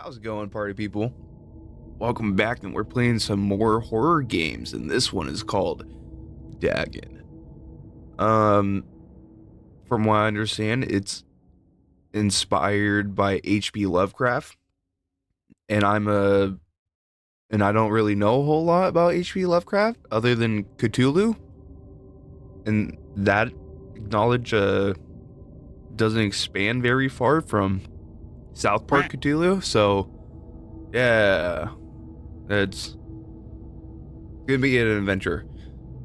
How's it going, party people? Welcome back, and we're playing some more horror games, and this one is called Dagon. From what I understand, it's inspired by H.P. Lovecraft, and I don't really know a whole lot about H.P. Lovecraft other than Cthulhu, and that knowledge doesn't expand very far from South Park Cthulhu, so yeah, it's gonna be an adventure.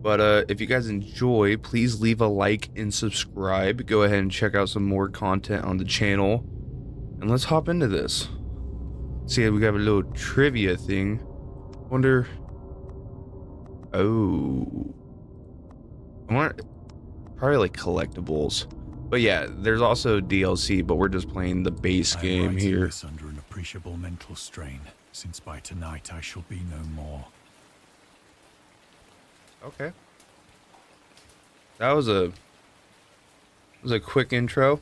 But if you guys enjoy, please leave a like and subscribe. Go ahead and check out some more content on the channel, and let's hop into this. See, we got a little trivia thing. Wonder. Oh, I want probably like collectibles. But yeah, there's also DLC, but we're just playing the base game here. This under an appreciable mental strain, since by tonight I shall be no more. Okay. That was a quick intro.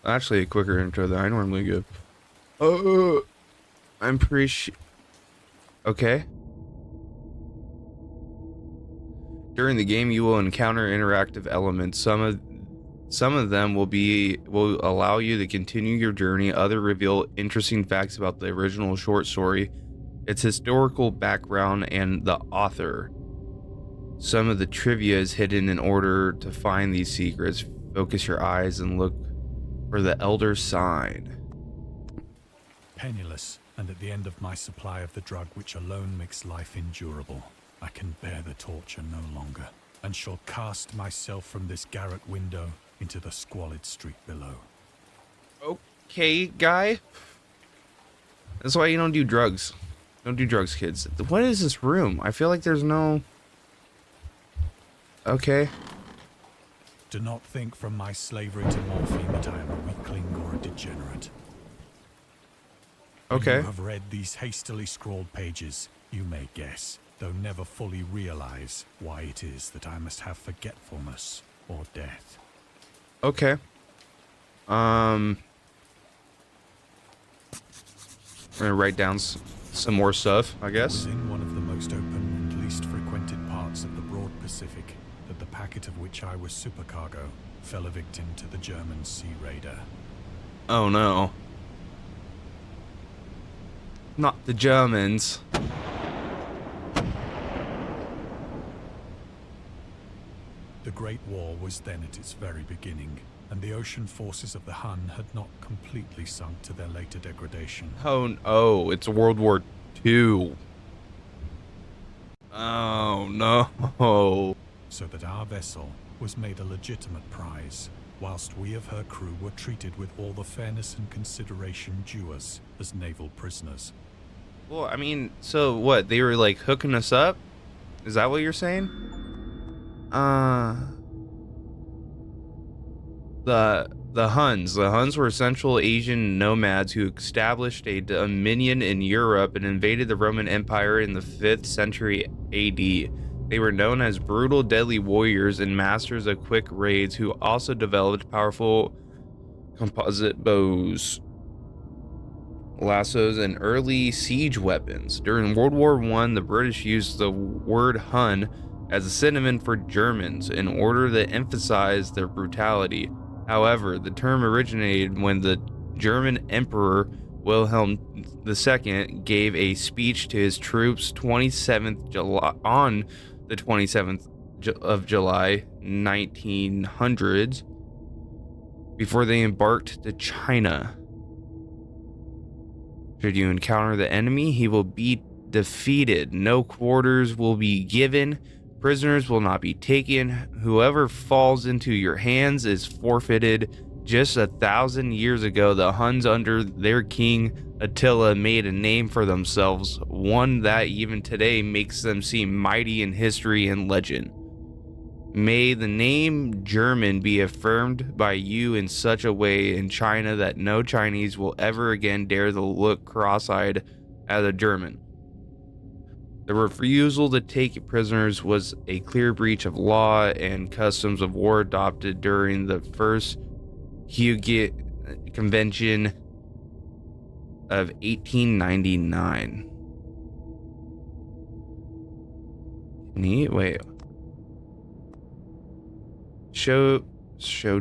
Actually, a quicker intro than I normally give. I'm pretty sure. Okay. During the game, you will encounter interactive elements. Some of them will allow you to continue your journey. Others reveal interesting facts about the original short story, its historical background, and the author. Some of the trivia is hidden. In order to find these secrets, focus your eyes and look for the elder sign. Penniless, and at the end of my supply of the drug which alone makes life endurable, I can bear the torture no longer, and shall cast myself from this garret window into the squalid street below. Okay, guy. That's why you don't do drugs. Don't do drugs, kids. What is this room? I feel like there's no... Okay. Do not think from my slavery to morphine that I am a weakling or a degenerate. Okay. When you have read these hastily scrawled pages, you may guess, though never fully realize, why it is that I must have forgetfulness or death. Okay. I'm gonna write down some more stuff, I guess. It was in one of the most open and least frequented parts of the broad Pacific that the packet of which I was supercargo fell a victim to the German sea raider. Oh no. Not the Germans. The Great War was then at its very beginning, and the ocean forces of the Hun had not completely sunk to their later degradation. Oh, it's World War II. Oh no. So that our vessel was made a legitimate prize, whilst we of her crew were treated with all the fairness and consideration due us as naval prisoners. Well, I mean, so what? They were like hooking us up? Is that what you're saying? The Huns. The Huns were Central Asian nomads who established a dominion in Europe and invaded the Roman Empire in the 5th century AD. They were known as brutal, deadly warriors and masters of quick raids who also developed powerful composite bows, lassos, and early siege weapons. During World War I, the British used the word Hun as a synonym for Germans in order to emphasize their brutality. However, the term originated when the German Emperor Wilhelm II gave a speech to his troops on the 27th of July 1900s before they embarked to China. Should you encounter the enemy, he will be defeated. No quarters will be given. Prisoners will not be taken. Whoever falls into your hands is forfeited. Just 1,000 years ago, the Huns under their king Attila made a name for themselves, one that even today makes them seem mighty in history and legend. May the name German be affirmed by you in such a way in China that no Chinese will ever again dare to look cross-eyed at a German. The refusal to take prisoners was a clear breach of law and customs of war adopted during the First Huguet Convention of 1899. Neat. Wait. Show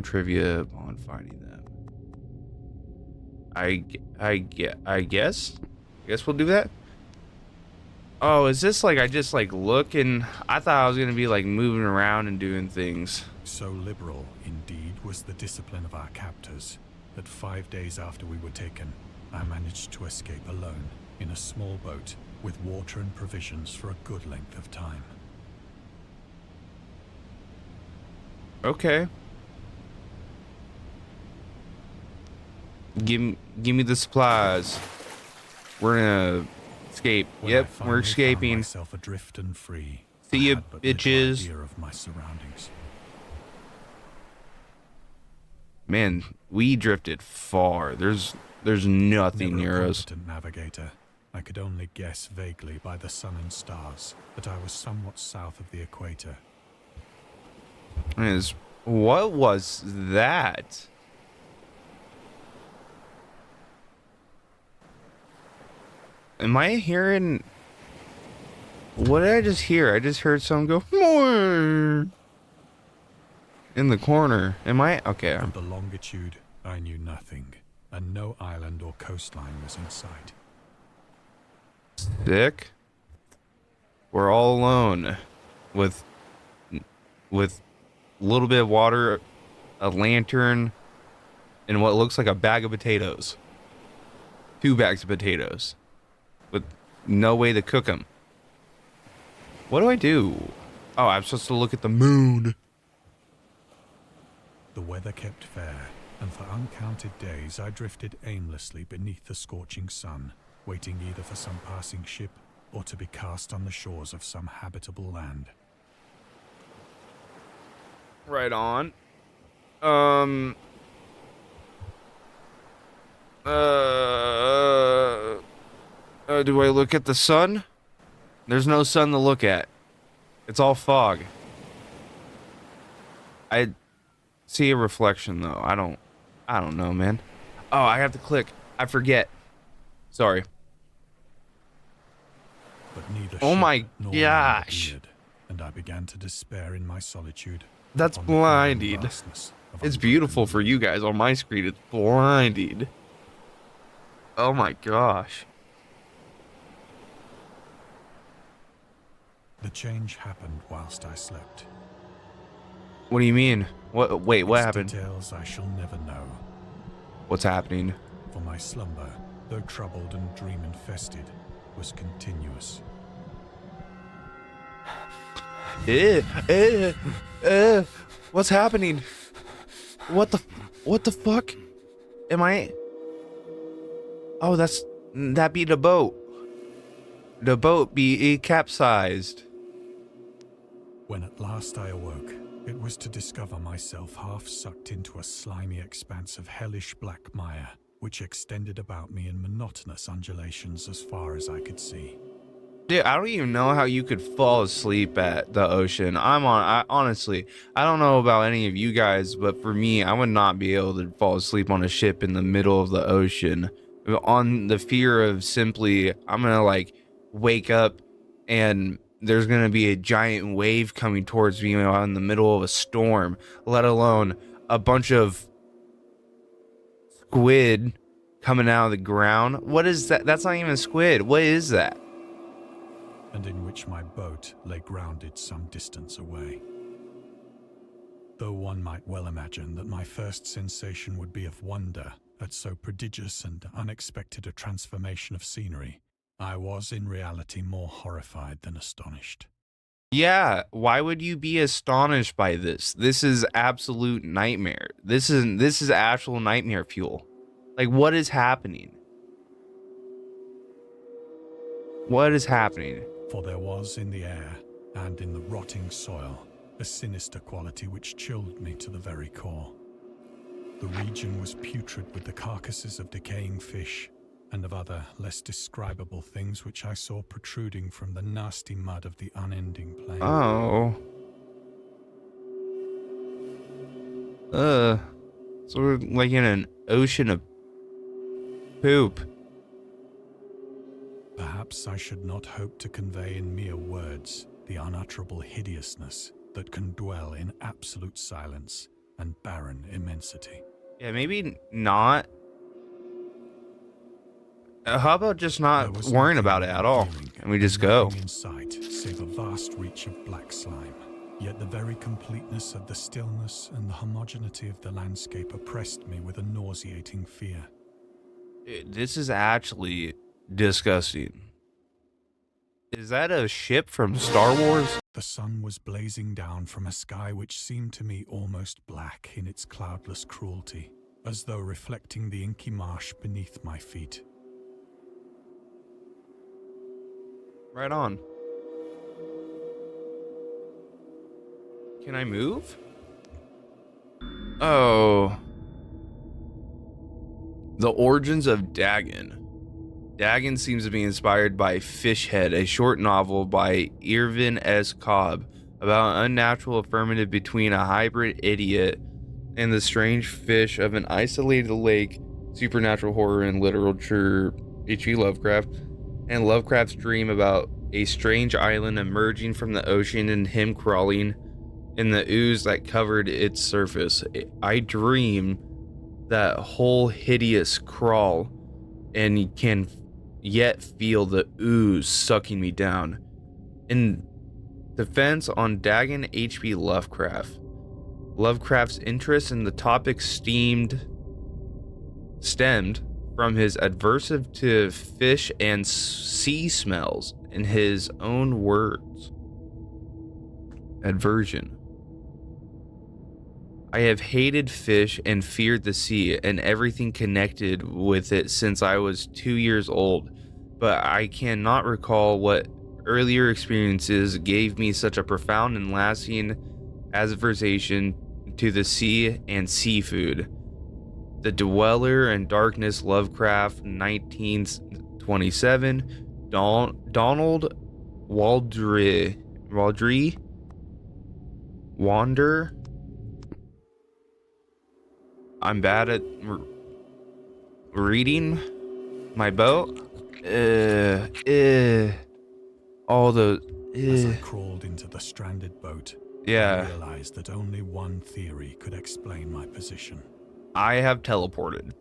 trivia upon finding them. I guess we'll do that. Oh, is this like I just like look and I thought I was gonna be like moving around and doing things. So liberal, indeed, was the discipline of our captors that 5 days after we were taken, I managed to escape alone in a small boat with water and provisions for a good length of time. Okay. Give me the supplies. We're gonna escape. When Yep, I finally we're found escaping. myself adrift and free, See I ya, had but little bitches. idea of my surroundings. Man, we drifted far. There's nothing Never a near us. competent navigator, I could only guess vaguely by the sun and stars that I was somewhat south of the equator. What was that? Am I hearing? What did I just hear? I just heard someone go more in the corner. Am I okay? From the longitude, I knew nothing, and no island or coastline was in sight. Sick. We're all alone, with a little bit of water, a lantern, and what looks like a bag of potatoes. 2 bags of potatoes, with no way to cook them. What do I do? Oh, I'm supposed to look at the moon. The weather kept fair, and for uncounted days I drifted aimlessly beneath the scorching sun, waiting either for some passing ship or to be cast on the shores of some habitable land. Right on. Do I look at the sun? There's no sun to look at. It's all fog. I see a reflection though. I don't know, man. Oh, I have to click. I forget. Sorry. But neither Oh ship my nor land gosh. appeared, and I began to despair in my solitude. That's upon the grand blinding. vastness of It's unbroken beautiful for blue. you guys. On my screen, it's blinding. Oh my gosh. The change happened whilst I slept. What do you mean? Wait, what Its happened? details I shall never know, What's happening? for my slumber, though troubled and dream-infested, was continuous. What's happening? What the fuck? Am I? Oh, that be the boat. The boat be capsized. When at last I awoke, it was to discover myself half sucked into a slimy expanse of hellish black mire, which extended about me in monotonous undulations as far as I could see. Dude, I don't even know how you could fall asleep at the ocean. Honestly, I don't know about any of you guys, but for me, I would not be able to fall asleep on a ship in the middle of the ocean. On the fear of simply, I'm gonna like wake up and there's gonna be a giant wave coming towards me in the middle of a storm, let alone a bunch of squid coming out of the ground. What is that? That's not even squid. What is that? And in which my boat lay grounded some distance away. Though one might well imagine that my first sensation would be of wonder at so prodigious and unexpected a transformation of scenery, I was in reality more horrified than astonished. Yeah, why would you be astonished by this? This is absolute nightmare. This is actual nightmare fuel. Like, what is happening? What is happening? For there was in the air, and in the rotting soil, a sinister quality which chilled me to the very core. The region was putrid with the carcasses of decaying fish, and of other, less describable things which I saw protruding from the nasty mud of the unending plain. Oh. So we're like in an ocean of poop. Perhaps I should not hope to convey in mere words the unutterable hideousness that can dwell in absolute silence and barren immensity. Yeah, maybe not. How about just There not was worrying nothing about it at all, revealing, and we just go? nothing in sight save a vast reach of black slime. Yet the very completeness of the stillness and the homogeneity of the landscape oppressed me with a nauseating fear. This is actually disgusting. Is that a ship from Star Wars? The sun was blazing down from a sky which seemed to me almost black in its cloudless cruelty, as though reflecting the inky marsh beneath my feet. Right on. Can I move? Oh. The origins of Dagon. Dagon seems to be inspired by Fishhead, a short novel by Irvin S. Cobb about an unnatural affirmative between a hybrid idiot and the strange fish of an isolated lake, supernatural horror and literature, H.P. Lovecraft, and Lovecraft's dream about a strange island emerging from the ocean and him crawling in the ooze that covered its surface. I dream that whole hideous crawl and can yet feel the ooze sucking me down. In defense on Dagon, H.P. Lovecraft. Lovecraft's interest in the topic stemmed from his aversive to fish and sea smells, in his own words. Aversion. I have hated fish and feared the sea and everything connected with it since I was 2 years old, but I cannot recall what earlier experiences gave me such a profound and lasting aversion to the sea and seafood. The Dweller in Darkness, Lovecraft, 1927, Donald Waldry, Wander. I'm bad at reading my boat. All the. As I crawled into the stranded boat, Yeah. I realized that only one theory could explain my position. I have teleported.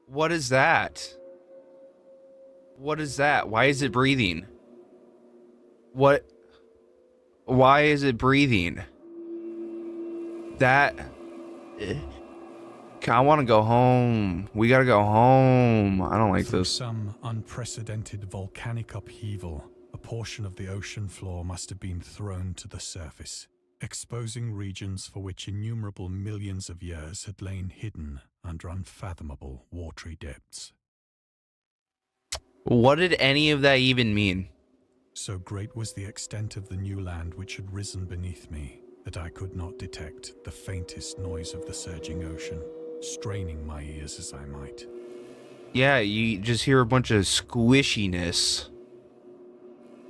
What is that? What is that? Why is it breathing? What? Why is it breathing? That. I want to go home. We gotta go home. I don't like Through this. some unprecedented volcanic upheaval, a portion of the ocean floor must have been thrown to the surface, exposing regions for which innumerable millions of years had lain hidden under unfathomable watery depths. What did any of that even mean? So great was the extent of the new land which had risen beneath me that I could not detect the faintest noise of the surging ocean, straining my ears as I might. Yeah, you just hear a bunch of squishiness.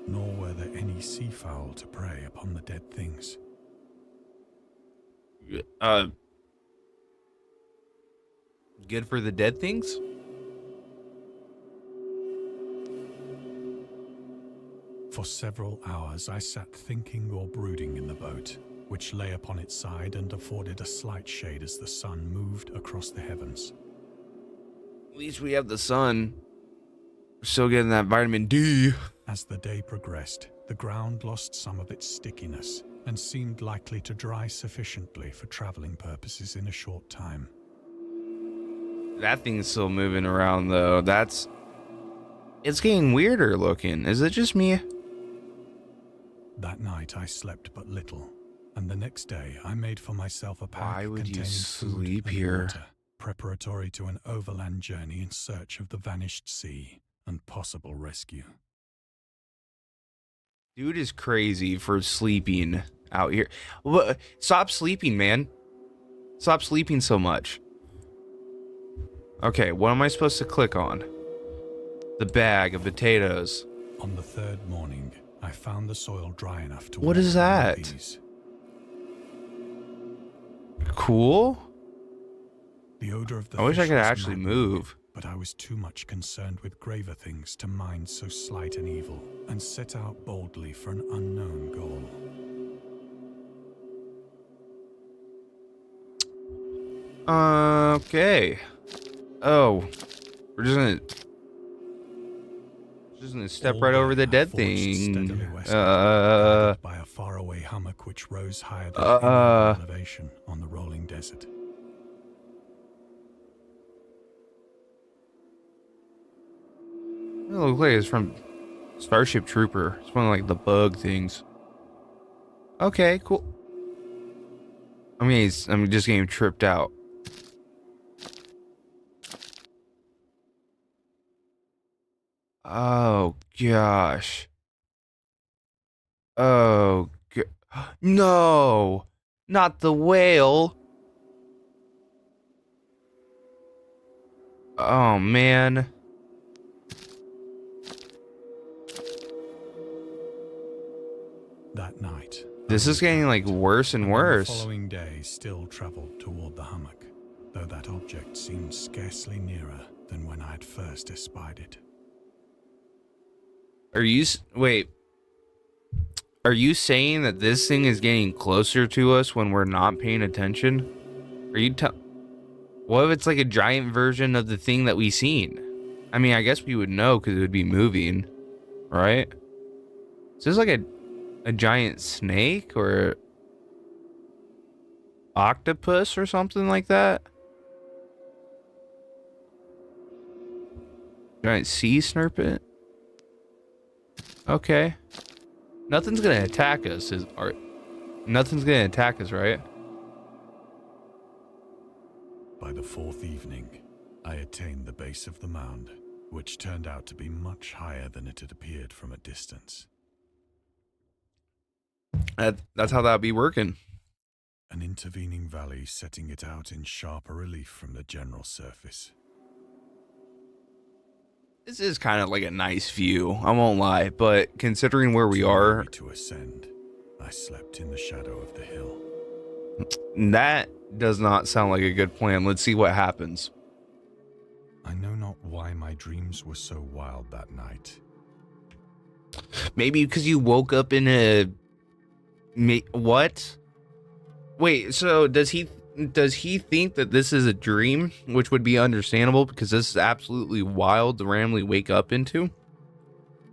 Nor were there any seafowl to prey upon the dead things. Good for the dead things? For several hours I sat thinking or brooding in the boat, which lay upon its side and afforded a slight shade as the sun moved across the heavens. At least we have the sun. We're still getting that vitamin D. As the day progressed, the ground lost some of its stickiness and seemed likely to dry sufficiently for traveling purposes in a short time. That thing's still moving around though. It's getting weirder looking. Is it just me? That night I slept but little, and the next day I made for myself a pack Why would you containing food sleep and here? water, preparatory to an overland journey in search of the vanished sea and possible rescue. Dude is crazy for sleeping out here. Stop sleeping, man. Stop sleeping so much. Okay, what am I supposed to click on? The bag of potatoes. On the third morning, I found the soil dry enough to What is water my that? peas. Cool. The odor of the I wish I fish could was actually maddening, move. but I was too much concerned with graver things to mind so slight an evil, and set out boldly for an unknown goal. Okay. Oh, we're just gonna step All right day over the I dead forged steadily thing. westward, guided by a faraway hummock which rose higher than any other elevation on the rolling desert. It looks like it's from Starship Trooper. It's one of like the bug things. Okay, cool. I mean, I'm just getting tripped out. Oh gosh. Oh no, not the whale. Oh man. That night, This I is getting like recamped, worse and and worse. the following day still travelled toward the hummock, though that object seemed scarcely nearer than when I had first espied it. Wait, are you saying that this thing is getting closer to us when we're not paying attention? Are you what if it's like a giant version of the thing that we seen? I mean, I guess we would know because it would be moving, right? Is this like a giant snake or octopus or something like that? Giant sea serpent? Okay. Nothing's gonna attack us, nothing's gonna attack us, right? By the fourth evening, I attained the base of the mound, which turned out to be much higher than it had appeared from a distance. That's how that'd be working. An intervening valley setting it out in sharper relief from the general surface. This is kind of like a nice view, I won't lie, but considering where we are, To ascend, I slept in the shadow of the hill. that does not sound like a good plan. Let's see what happens. I know not why my dreams were so wild that night. Maybe because you woke up in what? Wait, so does he think that this is a dream, which would be understandable because this is absolutely wild to randomly wake up into?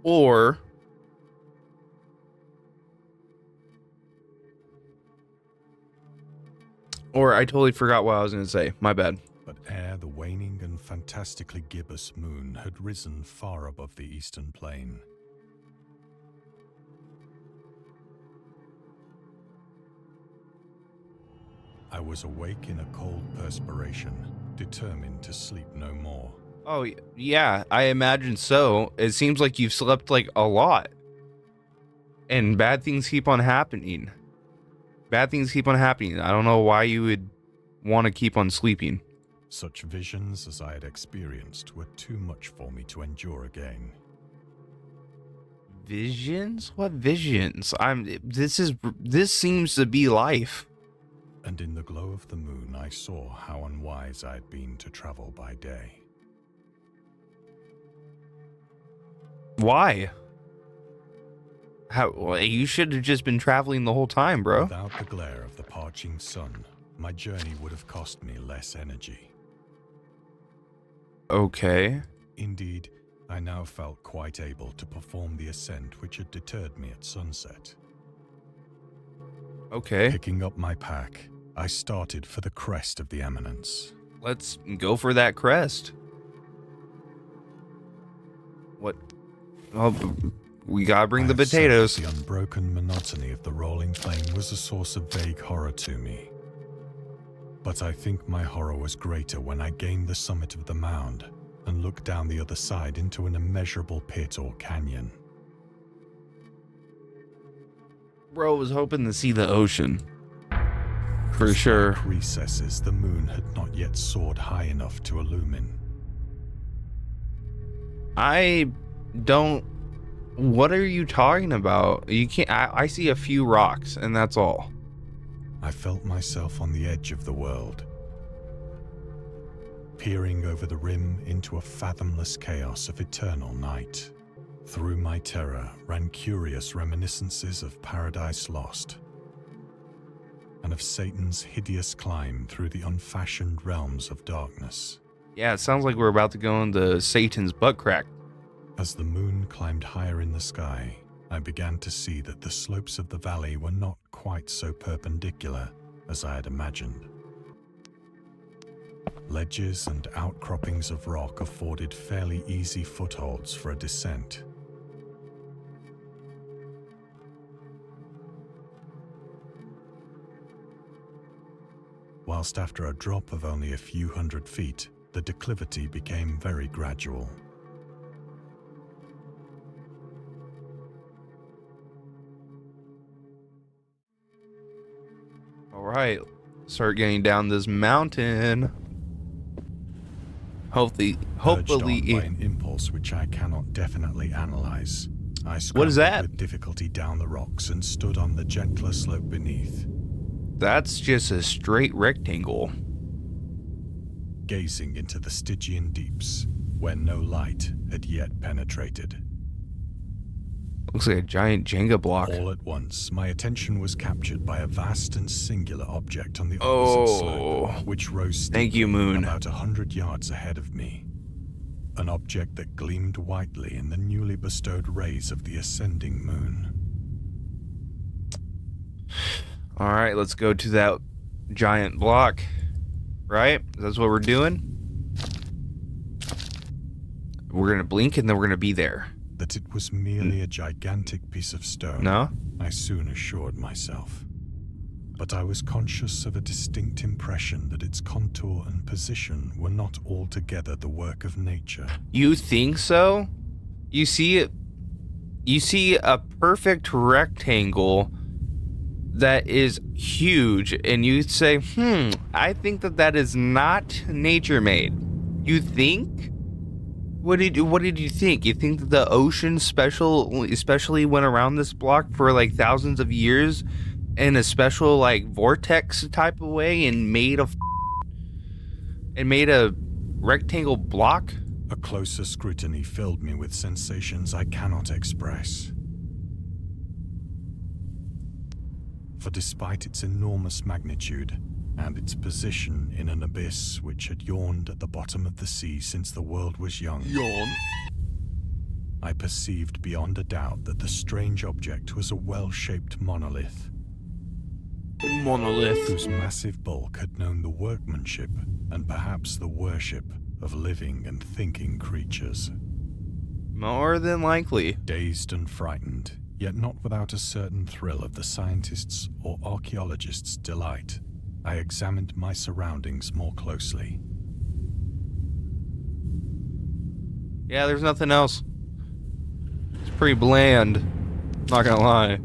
Or I totally forgot what I was going to say. My bad. But ere the waning and fantastically gibbous moon had risen far above the eastern plain, I was awake in a cold perspiration, determined to sleep no more. Oh, yeah, I imagine so. It seems like you've slept like a lot. And bad things keep on happening. Bad things keep on happening. I don't know why you would want to keep on sleeping. Such visions as I had experienced were too much for me to endure again. Visions? What visions? This seems to be life. And in the glow of the moon, I saw how unwise I had been to travel by day. Why? Well, you should have just been traveling the whole time, bro. Without the glare of the parching sun, my journey would have cost me less energy. Okay. Indeed, I now felt quite able to perform the ascent which had deterred me at sunset. Okay. Picking up my pack, I started for the crest of the eminence. Let's go for that crest. What? Oh, we gotta bring the potatoes. The unbroken monotony of the rolling plain was a source of vague horror to me. But I think my horror was greater when I gained the summit of the mound and looked down the other side into an immeasurable pit or canyon. Bro was hoping to see the ocean. For sure. Dark recesses the moon had not yet soared high enough to illumine. I don't... What are you talking about? You can't... I see a few rocks, and that's all. I felt myself on the edge of the world. peering over the rim into a fathomless chaos of eternal night. Through my terror ran curious reminiscences of Paradise Lost, and of Satan's hideous climb through the unfashioned realms of darkness. Yeah, it sounds like we're about to go into Satan's butt crack. As the moon climbed higher in the sky, I began to see that the slopes of the valley were not quite so perpendicular as I had imagined. Ledges and outcroppings of rock afforded fairly easy footholds for a descent. Whilst after a drop of only a few hundred feet, the declivity became very gradual. All right, start getting down this mountain. Hopefully. Urged on by an impulse which I cannot definitely analyze, I What is scrambled that? with difficulty down the rocks and stood on the gentler slope beneath, That's just a straight rectangle. gazing into the Stygian deeps where no light had yet penetrated. Looks like a giant Jenga block. All at once, my attention was captured by a vast and singular object on the opposite slope, which rose Thank steeply you, moon. about 100 yards ahead of me. An object that gleamed whitely in the newly bestowed rays of the ascending moon. All right, let's go to that giant block. Right? That's what we're doing. We're gonna blink and then we're gonna be there. That it was merely a gigantic piece of stone, No? I soon assured myself. But I was conscious of a distinct impression that its contour and position were not altogether the work of nature. You think so? You see it? You see a perfect rectangle that is huge, and you say, I think that is not nature made. You think? What did you think? You think that the ocean especially went around this block for like thousands of years in a special like vortex type of way and made a rectangle block? A closer scrutiny filled me with sensations I cannot express. For despite its enormous magnitude and its position in an abyss which had yawned at the bottom of the sea since the world was young, I perceived beyond a doubt that the strange object was a well-shaped monolith. Whose massive bulk had known the workmanship and perhaps the worship of living and thinking creatures. More than likely. Dazed and frightened, yet not without a certain thrill of the scientist's or archaeologist's delight, I examined my surroundings more closely. Yeah, there's nothing else. It's pretty bland. Not gonna lie.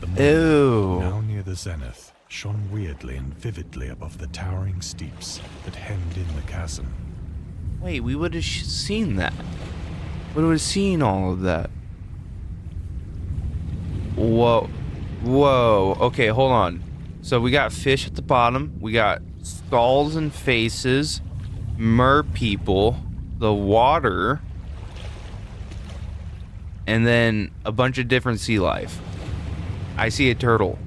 The moon, Ew. now near the zenith, shone weirdly and vividly above the towering steeps that hemmed in the chasm. Wait, we would have seen that. We would have seen all of that. Whoa. Whoa. Okay, hold on. So we got fish at the bottom. We got skulls and faces. Mer people. The water. And then a bunch of different sea life. I see a turtle.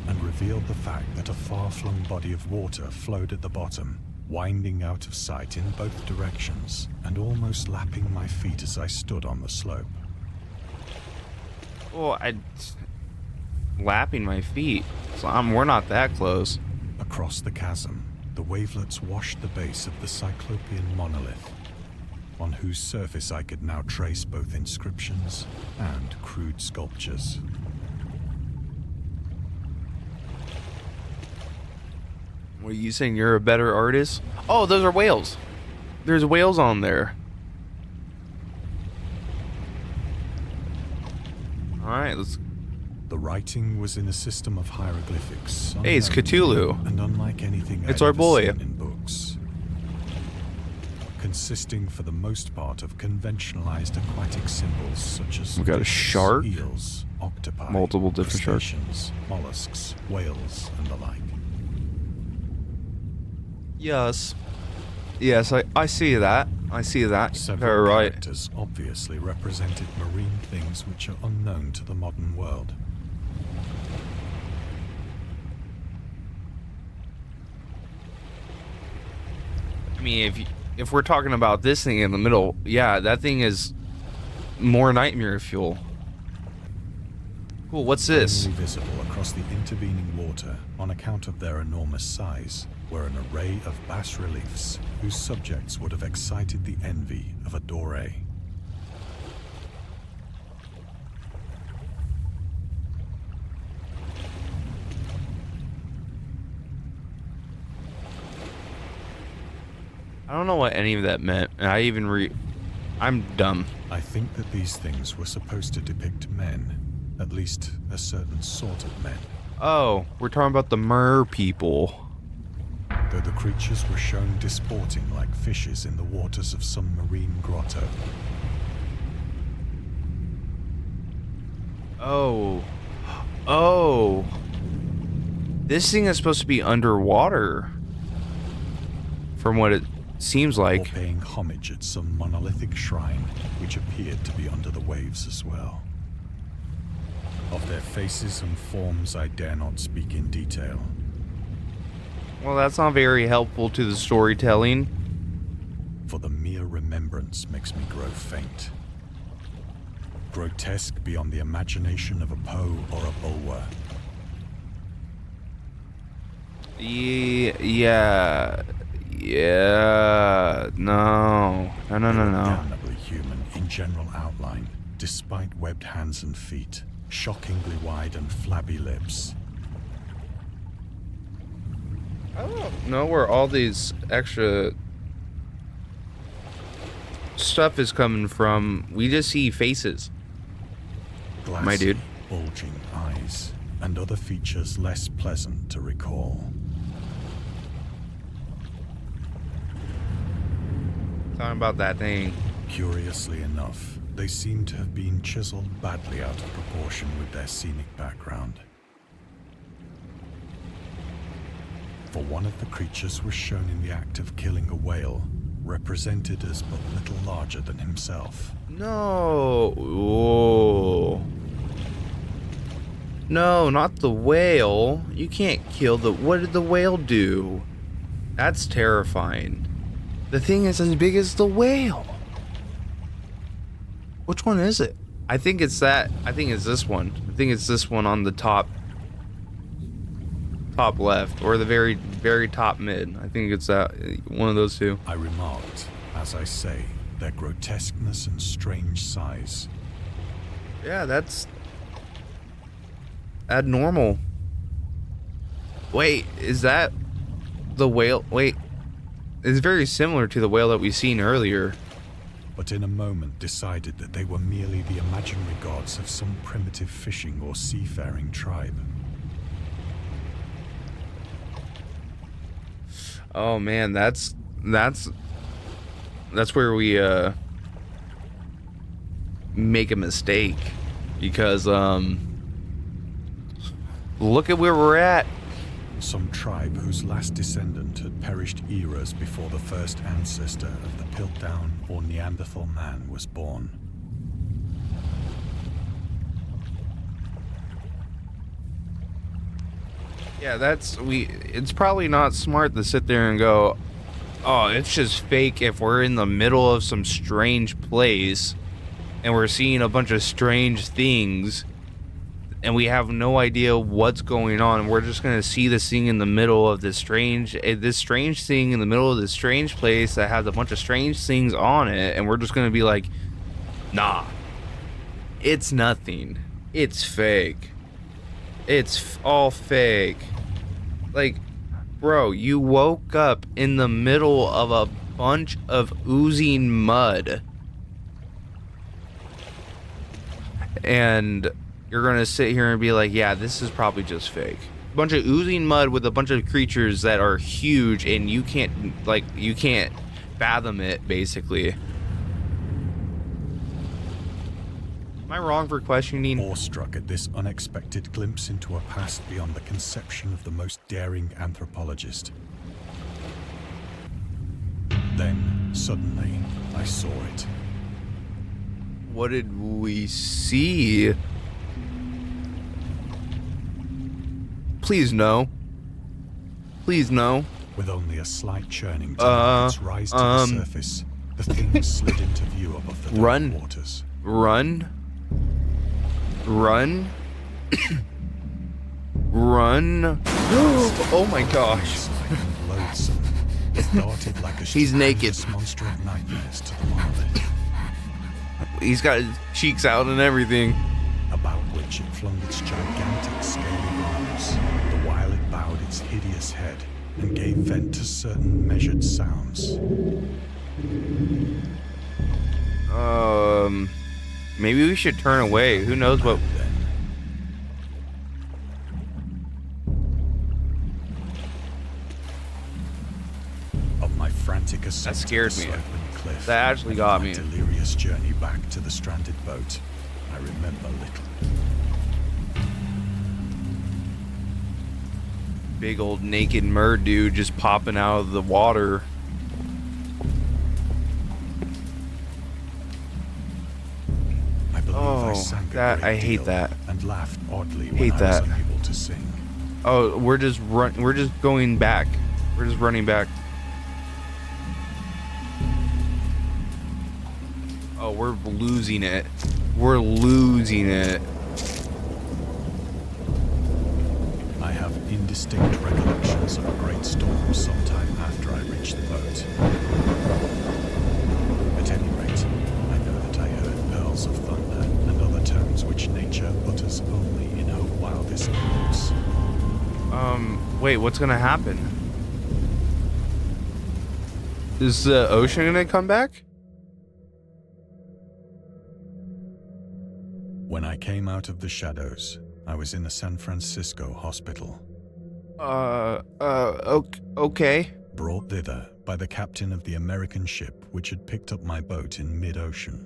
And revealed the fact that a far-flung body of water flowed at the bottom, winding out of sight in both directions, and almost lapping my feet as I stood on the slope. Oh, lapping my feet. So we're not that close. Across the chasm, the wavelets washed the base of the Cyclopean monolith, on whose surface I could now trace both inscriptions and crude sculptures. What are you saying? You're a better artist? Oh, those are whales. There's whales on there. Alright, let's... The writing was in a system of hieroglyphics. Hey, it's unknown Cthulhu. And unlike anything It's I'd our ever boy. seen in books. Consisting for the most part of conventionalized aquatic symbols such as We got a fishes, shark. eels, octopi, Multiple different sharks. crustaceans, mollusks, whales, and the like. Yes. Yes, I see that. I see that. Several You're right. characters obviously represented marine things which are unknown to the modern world. I mean, if we're talking about this thing in the middle, yeah, that thing is more nightmare fuel. Cool, what's this? Only visible across the intervening water on account of their enormous size were an array of bas-reliefs whose subjects would have excited the envy of a doré. I don't know what any of that meant. I'm dumb. I think that these things were supposed to depict men, at least a certain sort of men. Oh, we're talking about the mer people. Though the creatures were shown disporting like fishes in the waters of some marine grotto. Oh. Oh. This thing is supposed to be underwater. From what it seems Or like. paying homage at some monolithic shrine, which appeared to be under the waves as well. Of their faces and forms I dare not speak in detail. Well, that's not very helpful to the storytelling. For the mere remembrance makes me grow faint. Grotesque beyond the imagination of a Poe or a Bulwer. Yeah. No. Damnably human in general outline, despite webbed hands and feet, shockingly wide and flabby lips. I don't know where all these extra stuff is coming from. We just see faces. Glassy, My dude. bulging eyes, and other features less pleasant to recall. Talking about that thing. Curiously enough, they seem to have been chiseled badly out of proportion with their scenic background. For one of the creatures was shown in the act of killing a whale, represented as but little larger than himself. No. Whoa. No, not the whale. You can't kill the... What did the whale do? That's terrifying. The thing is as big as the whale. Which one is it? I think it's that. I think it's this one. I think it's this one on the top left, or the very top mid. I think it's that one of those two. I remarked, as I say, their grotesqueness and strange size. Yeah, that's abnormal. Wait, is that the whale? Wait, it's very similar to the whale that we've seen earlier. But in a moment decided that they were merely the imaginary gods of some primitive fishing or seafaring tribe. Oh man, that's where we make a mistake, because look at where we're at. Some tribe whose last descendant had perished eras before the first ancestor of the Piltdown or Neanderthal man was born. Yeah, it's probably not smart to sit there and go, oh, it's just fake if we're in the middle of some strange place and we're seeing a bunch of strange things and we have no idea what's going on, and we're just gonna see this thing in the middle of this strange thing in the middle of this strange place that has a bunch of strange things on it, and we're just gonna be like, nah, it's nothing, it's fake, it's all fake. Like, bro, you woke up in the middle of a bunch of oozing mud and you're gonna sit here and be like, yeah, this is probably just fake. A bunch of oozing mud with a bunch of creatures that are huge and you can't fathom it, basically. Am I wrong for questioning? Awestruck at this unexpected glimpse into a past beyond the conception of the most daring anthropologist. Then, suddenly, I saw it. What did we see? Please no. Please no. With only a slight churning to mark its rise to the surface, the thing slid into view above the dark waters. Run. Run. Run. Oh my gosh. And loathsome, it darted like a He's naked. monster of nightmares to the marvel. He's got his cheeks out and everything. About which it flung its gigantic scaly arms, the while it bowed its hideous head and gave vent to certain measured sounds. Maybe we should turn away. Who knows what... Of my frantic ascent That scared to the me. sloping cliff, That actually got me. delirious journey back to the stranded boat, I remember little. Big old naked mer dude just popping out of the water. I believe I sang a that great I hate deal that. and laughed oddly Hate when that. I was unable to sing. Oh, we're just going back. We're just running back. Oh, we're losing it. We're losing it. I have indistinct recollections of a great storm sometime after I reached the boat. At any rate, I know that I heard pearls of thunder and other tones which nature utters only in her wildest moods. Wait, what's gonna happen? Is the ocean gonna come back? When I came out of the shadows, I was in a San Francisco hospital. Okay. Brought thither by the captain of the American ship which had picked up my boat in mid-ocean.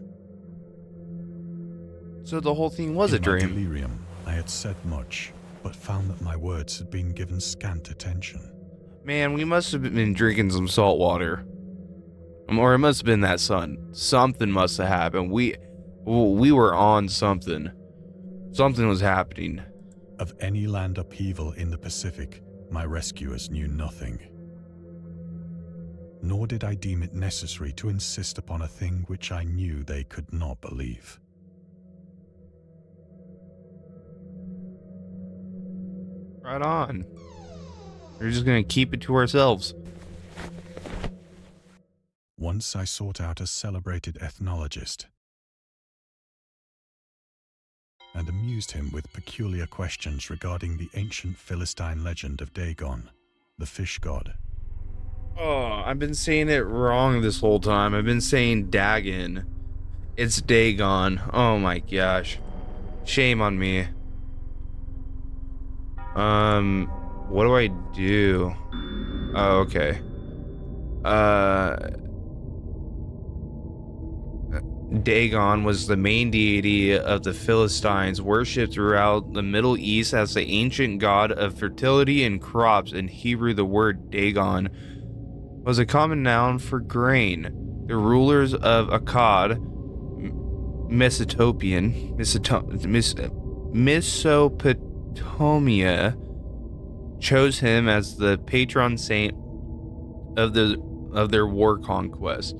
So the whole thing was a In my dream. delirium, I had said much, but found that my words had been given scant attention. Man, we must have been drinking some salt water. Or it must have been that sun. Something must have happened. We were on something. Something was happening. Of any land upheaval in the Pacific, my rescuers knew nothing. Nor did I deem it necessary to insist upon a thing which I knew they could not believe. Right on. We're just gonna keep it to ourselves. Once I sought out a celebrated ethnologist and amused him with peculiar questions regarding the ancient Philistine legend of Dagon, the fish god. Oh, I've been saying it wrong this whole time. I've been saying Dagon. It's Dagon. Oh my gosh. Shame on me. What do I do? Oh, okay. Dagon was the main deity of the Philistines, worshipped throughout the Middle East as the ancient god of fertility and crops. In Hebrew, the word Dagon was a common noun for grain. The rulers of Akkad, Mesopotamia, chose him as the patron saint of their war conquest.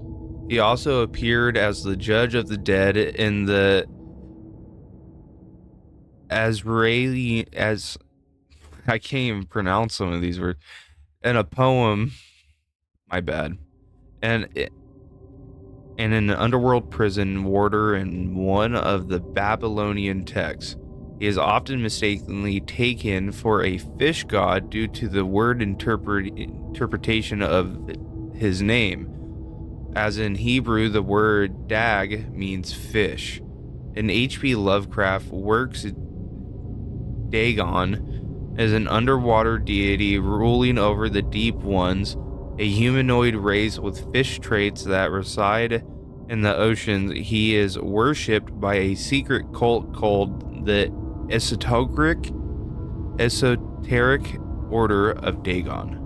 He also appeared as the judge of the dead in the I can't even pronounce some of these words, in a poem, my bad, and in an underworld prison warder in one of the Babylonian texts. He is often mistakenly taken for a fish god due to the word interpretation of his name. As in Hebrew, the word dag means fish. In H.P. Lovecraft works, Dagon is an underwater deity ruling over the deep ones, a humanoid race with fish traits that reside in the oceans. He is worshipped by a secret cult called the Esoteric Order of Dagon.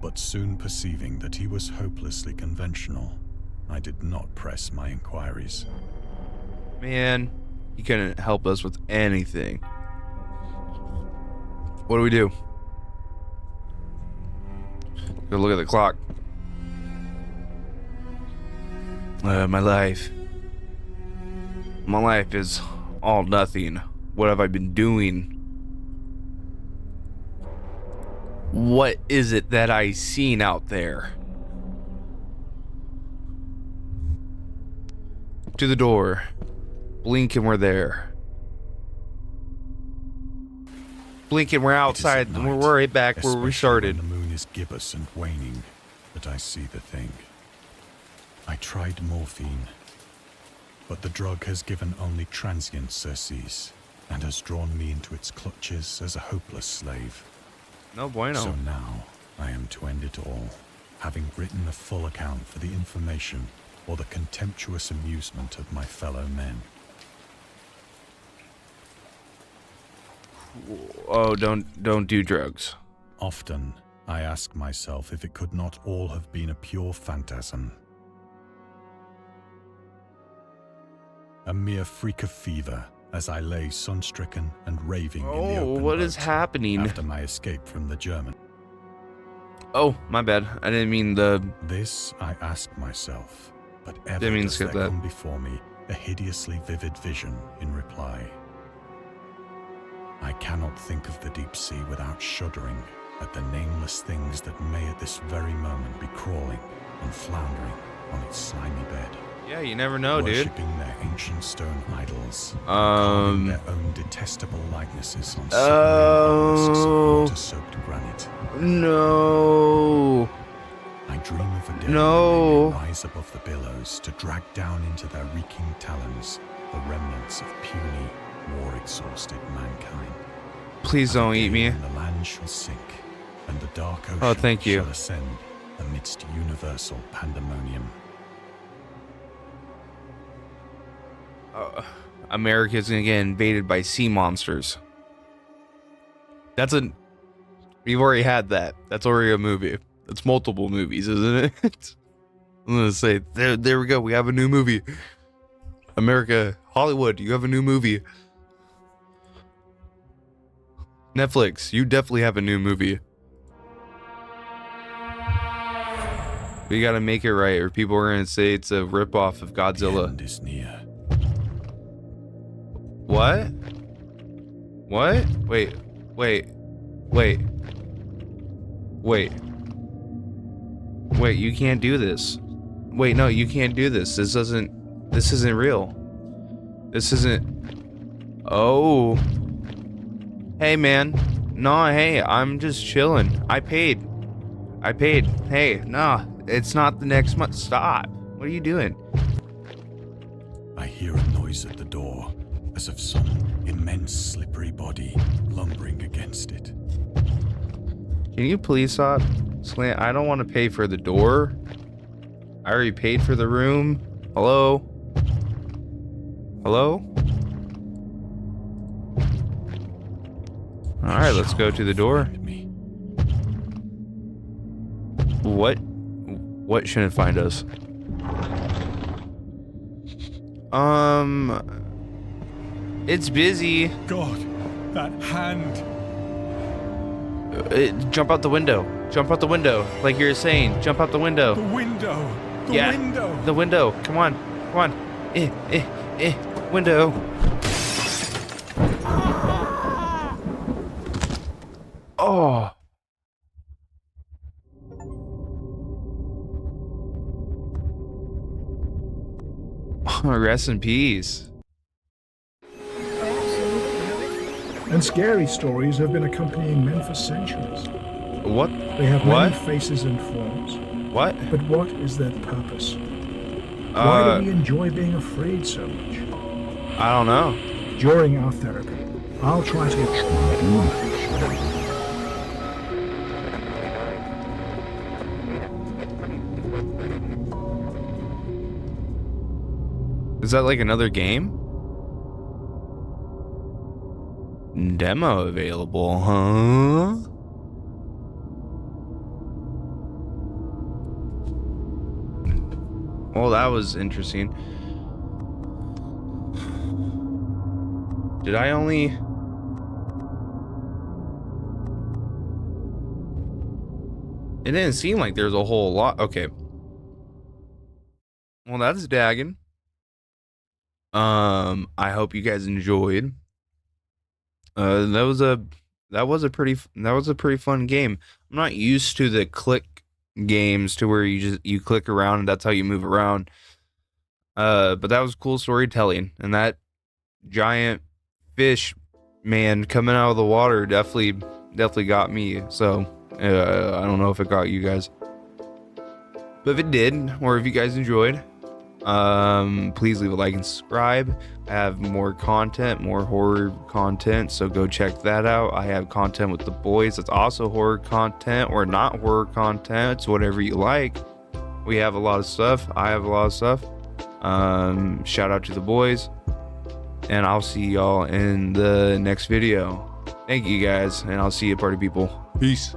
But soon perceiving that he was hopelessly conventional, I did not press my inquiries. Man, he couldn't help us with anything. What do we do? Go look at the clock. My life is all nothing. What have I been doing? What is it that I seen out there? To the door. Blink and we're there. Blink and we're outside, and we're right back where we started. When the moon is gibbous and waning, but I see the thing. I tried morphine, but the drug has given only transient surcease and has drawn me into its clutches as a hopeless slave. No bueno. So now I am to end it all, having written a full account for the information or the contemptuous amusement of my fellow men. Oh, don't do drugs. Often I ask myself if it could not all have been a pure phantasm. A mere freak of fever as I lay sun-stricken and raving in the open what is boat happening? after my escape from the German. Oh, my bad. I didn't mean the... This I ask myself, but ever Didn't mean to does skip there that. come before me a hideously vivid vision in reply. I cannot think of the deep sea without shuddering at the nameless things that may at this very moment be crawling and floundering on its slimy bed. Yeah, you never know, dude. Worshipping their ancient stone idols, carving their own detestable likenesses on water-soaked granite. No. I dream of a day when they may rise above the billows to drag down into their reeking talons the remnants of puny, war-exhausted mankind. Please don't eat me. And the land shall sink, and the dark ocean thank you. shall ascend amidst universal pandemonium. America's gonna get invaded by sea monsters. We've already had that. That's already a movie. That's multiple movies, isn't it? I'm gonna say, there we go. We have a new movie. America, Hollywood, you have a new movie. Netflix, you definitely have a new movie. We gotta make it right, or people are gonna say it's a ripoff of Godzilla. The end is near. What? What? Wait. Wait, you can't do this. Wait, no, you can't do this. This isn't real. This isn't... Oh. Hey, man. No, hey, I'm just chilling. I paid. Hey, nah, it's not the next month. Stop. What are you doing? I hear a noise at the door, as of some immense slippery body lumbering against it. Can you please stop? Slant, I don't want to pay for the door. I already paid for the room. Hello? Hello? Alright, let's go to the door. What shouldn't find us? It's busy. God, that hand. Jump out the window. Jump out the window. Like you're saying, jump out the window. The window. The Yeah, window. the window. Come on. Window. Oh. Rest in peace. And scary stories have been accompanying men for centuries. What? They have What? many faces and forms. What? But what is their purpose? Why do we enjoy being afraid so much? I don't know. During our therapy, I'll try to... Is that like another game? Demo available, huh? Well, that was interesting. Did I only... It didn't seem like there's a whole lot. Okay. Well, that's Dagon. I hope you guys enjoyed. That was a pretty fun game. I'm not used to the click games to where you click around and that's how you move around. But that was cool storytelling, and that giant fish man coming out of the water definitely got me. So I don't know if it got you guys, but if it did, or if you guys enjoyed, please leave a like and subscribe. I have more content, more horror content, so go check that out. I have content with the boys that's also horror content, or not horror content. It's whatever you like. We have a lot of stuff. I have a lot of stuff. Shout out to the boys, and I'll see y'all in the next video. Thank you guys, and I'll see you, party people. Peace.